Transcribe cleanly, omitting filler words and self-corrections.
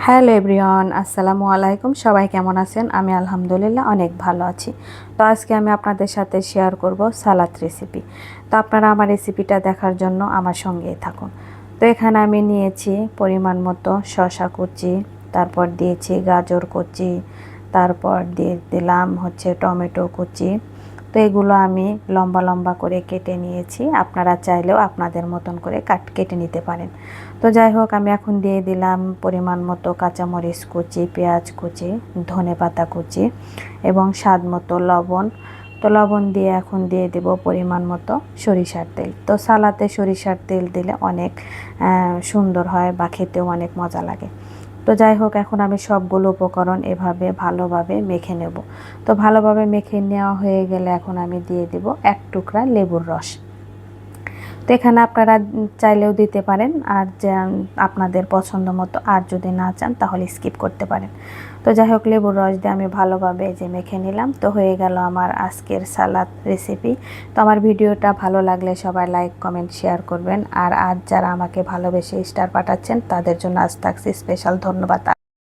Hello everyone, আসসালামু আলাইকুম। সবাই কেমন আছেন? আমি আলহামদুলিল্লাহ অনেক ভালো আছি। তো আজকে আমি আপনাদের সাথে শেয়ার করব সালাদ রেসিপি। তো আপনারা আমার রেসিপিটা দেখার জন্য আমার সঙ্গেই থাকুন। তো এখানে আমি নিয়েছি পরিমাণ মতো শসা কুচি, তারপর দিয়েছি গাজর কুচি, তারপর দিয়ে দিলাম টমেটো কুচি। তো এগুলো আমি লম্বা লম্বা করে কেটে নিয়েছি। আপনারা চাইলেও আপনাদের মতন করে কেটে নিতে পারেন। তো যাই হোক, আমি এখন দিয়ে দিলাম পরিমাণ মতো কাঁচামরিচ কুচি, পেঁয়াজ কুচি, ধনেপাতা কুচি এবং স্বাদ মতো লবণ। তো লবণ দিয়ে এখন দিয়ে দেব পরিমাণ মতো সরিষার তেল। তো সালাতে সরিষার তেল দিলে অনেক সুন্দর হয় বা খেতেও অনেক মজা লাগে। তো যাই হোক, এখন আমি সবগুলো উপকরণ এভাবে ভালোভাবে মেখে নেব। তো ভালোভাবে মেখে নেওয়া হয়ে গেলে এখন আমি দিয়ে দেব এক টুকরা লেবুর রস। তো এখানে আপনারা চাইলেও দিতে পারেন, আর যে আপনাদের পছন্দ মতো, আর যদি না চান তাহলে স্কিপ করতে পারেন। তো যাই হোক, লেবুর রস দিয়ে আমি ভালোভাবে যে মেখে নিলাম। তো হয়ে গেল আমার আজকের সালাদ রেসিপি। তো আমার ভিডিওটা ভালো লাগলে সবাই লাইক কমেন্ট শেয়ার করবেন। আর আজ যারা আমাকে ভালোবেসে স্টার পাঠাচ্ছেন তাদের জন্য আজ থাকছে স্পেশাল ধন্যবাদ।